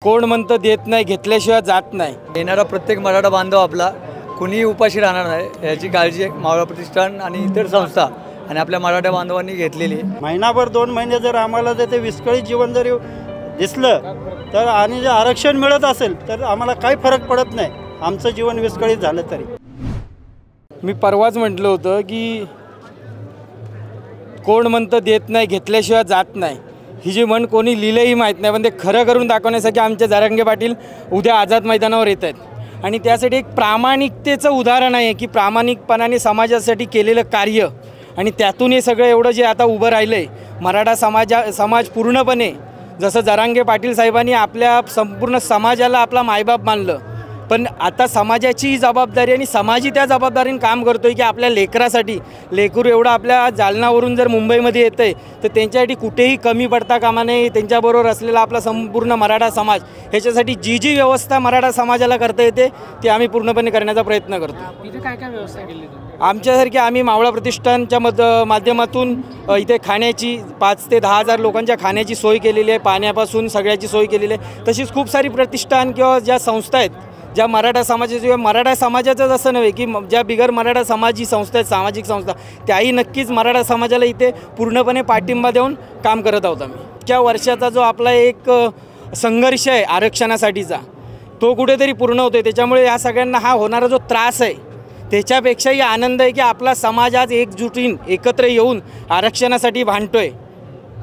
कोण म्हणतं देत नाही, घेतल्याशिवाय जात नाही। येणारा प्रत्येक मराठा बांधव आपला कुणीही उपाशी राहणार नाही याची काळजी मावळा प्रतिष्ठान आणि इतर संस्था आणि आपल्या मराठा बांधवांनी घेतलेली। महिनाभर 2 महिने जर आम्हाला ते विस्कळीत जीवन जरी दिसलं तर आणि जर आरक्षण मिळत असेल तर आम्हाला काही फरक पडत नाही, आमचं जीवन विस्कळीत झालं तरी। मी परवाच म्हटलं होतं की कोण म्हणतं देत नाही, घेतल्याशिवाय जात नाही। ही जी म्हण कोणी लिहिलंही माहीत नाही, पण ते खरं करून दाखवण्यासाठी आमचे जरांगे पाटील उद्या आझाद मैदानावर येत आहेत आणि त्यासाठी एक प्रामाणिकतेचं उदाहरण आहे की प्रामाणिकपणाने समाजासाठी केलेलं कार्य आणि त्यातून हे सगळं एवढं जे आता उभं राहिलं आहे। मराठा समाज पूर्णपणे जसं जरांगे पाटील साहेबांनी आपल्या संपूर्ण समाजाला आपला मायबाप मानलं, पण आता समाजाची जबाबदारी आणि समाजही त्या जबाबदारीने काम करतोय की आपल्या लेकरासाठी, लेकरू एवढं आपल्या जालनावरून जर मुंबईमध्ये येतं आहे तर त्यांच्यासाठी कुठेही कमी पडता कामा नये। त्यांच्याबरोबर असलेला आपला संपूर्ण मराठा समाज ह्याच्यासाठी जी व्यवस्था मराठा समाजाला करता येते ती आम्ही पूर्णपणे करण्याचा प्रयत्न करतो। इथे काय काय व्यवस्था केली तुम्ही? आमच्यासारखी आम्ही मावळा प्रतिष्ठानच्या माध्यमातून इथे खाण्याची 5 ते 10 हजार लोकांच्या खाण्याची सोय केलेली आहे, पाण्यापासून सगळ्याची सोय केलेली आहे। तशीच खूप सारी प्रतिष्ठान किंवा ज्या संस्था आहेत ज्या मराठा समाजाचं असं नव्हे की ज्या बिगर मराठा समाजी संस्था आहेत, सामाजिक संस्था, त्याही नक्कीच मराठा समाजाला इथे पूर्णपणे पाठिंबा देऊन काम करत आहोत आम्ही। त्या वर्षाचा जो आपला एक संघर्ष आहे आरक्षणासाठीचा तो कुठेतरी पूर्ण होतो। त्याच्यामुळे या सगळ्यांना हा होणारा जो त्रास आहे त्याच्यापेक्षाही आनंद आहे की आपला समाज आज एकजुटीने एकत्र येऊन आरक्षणासाठी भांडतोय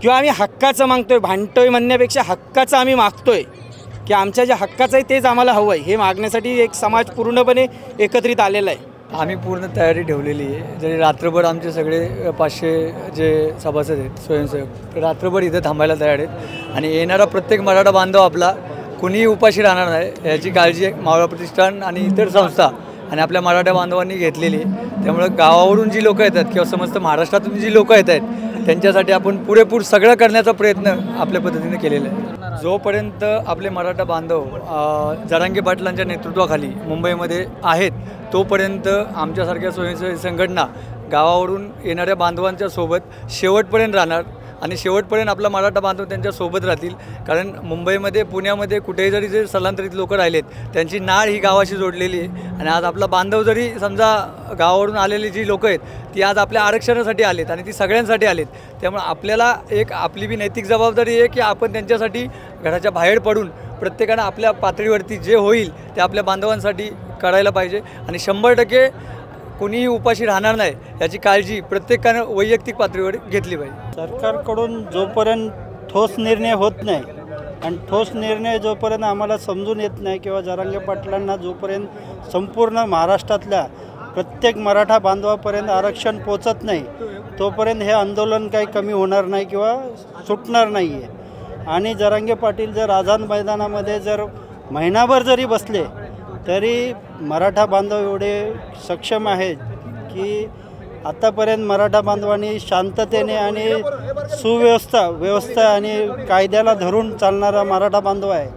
किंवा आम्ही हक्काचं मागतोय। भांडतोय म्हणण्यापेक्षा हक्काचं आम्ही मागतोय की आमच्या ज्या हक्काचं आहे तेच आम्हाला हवं आहे, हे मागण्यासाठी एक समाज पूर्णपणे एकत्रित आलेला आहे। आम्ही पूर्ण तयारी ठेवलेली आहे। जरी रात्रभर आमचे सगळे 500 जे सभासद आहेत स्वयंसेवक रात्रभर इथे थांबायला तयार आहेत आणि येणारा प्रत्येक मराठा बांधव आपला कुणीही उपाशी राहणार नाही याची काळजी मावळा प्रतिष्ठान आणि इतर संस्था आणि आपल्या मराठा बांधवांनी घेतलेली। त्यामुळे गावावरून जी लोकं येतात किंवा समस्त महाराष्ट्रातून जी लोकं येत आहेत त्यांच्यासाठी आपण पुरेपूर सगळं करण्याचा प्रयत्न आपल्या पद्धतीने केलेला आहे। जोपर्यंत आपले मराठा बांधव जरांगे पाटलांच्या नेतृत्वाखाली मुंबईमध्ये आहेत तोपर्यंत आमच्यासारख्या स्वयंसेवी संघटना गावावरून येणाऱ्या बांधवांच्या सोबत शेवटपर्यंत राहणार आणि शेवटपर्यंत आपला मराठा बांधव त्यांच्यासोबत राहतील। कारण मुंबईमध्ये पुण्यामध्ये कुठेही जरी जे स्थलांतरित लोकं राहिलेत त्यांची नाळ ही गावाशी जोडलेली आहे आणि आज आपला बांधव जरी समजा गावावरून आलेली जी लोकं आहेत ती आज आपल्या आरक्षणासाठी आलेत आणि ती सगळ्यांसाठी आलेत। त्यामुळे आपल्याला एक आपली बी नैतिक जबाबदारी आहे की आपण त्यांच्यासाठी घराच्या बाहेर पडून प्रत्येकानं आपल्या पातळीवरती जे होईल ते आपल्या बांधवांसाठी करायला पाहिजे आणि 100% कोणीही उपाशी राहणार नाही याची काळजी प्रत्येकानं वैयक्तिक पातळीवर घेतली पाहिजे। सरकारकडून जोपर्यंत ठोस निर्णय होत नाही आणि ठोस निर्णय जोपर्यंत आम्हाला समजून येत नाही किंवा जरांगे पाटलांना जोपर्यंत संपूर्ण महाराष्ट्रातल्या प्रत्येक मराठा बांधवापर्यंत आरक्षण पोचत नाही तोपर्यंत हे आंदोलन काही कमी होणार नाही किंवा सुटणार नाही आहे। आणि जरांगे पाटील जर आझाद मैदानामध्ये जर महिनाभर जरी बसले तरी मराठा बांधव एवढे सक्षम आहेत की आतापर्यंत मराठा बांधवांनी शांततेने आणि व्यवस्था आणि कायद्याला धरून चालणारा मराठा बांधव आहे।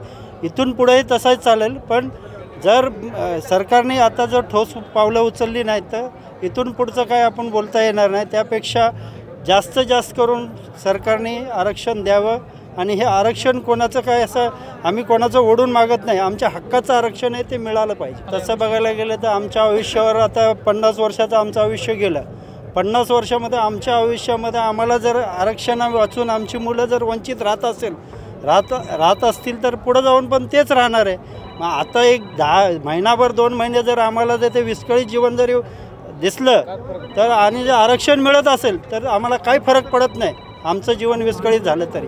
इथून पुढेही तसंच चालेल, पण जर सरकारने आता जर ठोस पावलं उचलली नाही तर इथून पुढचं काय आपण बोलता येणार नाही। त्यापेक्षा जास्त करून सरकारने आरक्षण द्यावं आणि हे आरक्षण कोणाचं काय असं आम्ही कोणाचं ओढून मागत नाही, आमच्या हक्काचं आरक्षण आहे ते मिळालं पाहिजे। तसं बघायला गेलं तर आमच्या आयुष्यावर आता 50 वर्षाचं आमचं आयुष्य गेलं। 50 वर्षामध्ये आमच्या आयुष्यामध्ये आम्हाला जर आरक्षण वाचून आमची मुलं जर वंचित राहत असतील तर पुढं जाऊन पण तेच राहणार आहे। मग आता एक महिनाभर 2 महिने जर आम्हाला ते विस्कळीत जीवन जरी दिसलं तर आणि जर आरक्षण मिळत असेल तर आम्हाला काही फरक पडत नाही, आमचं जीवन विस्कळीत झालं तरी।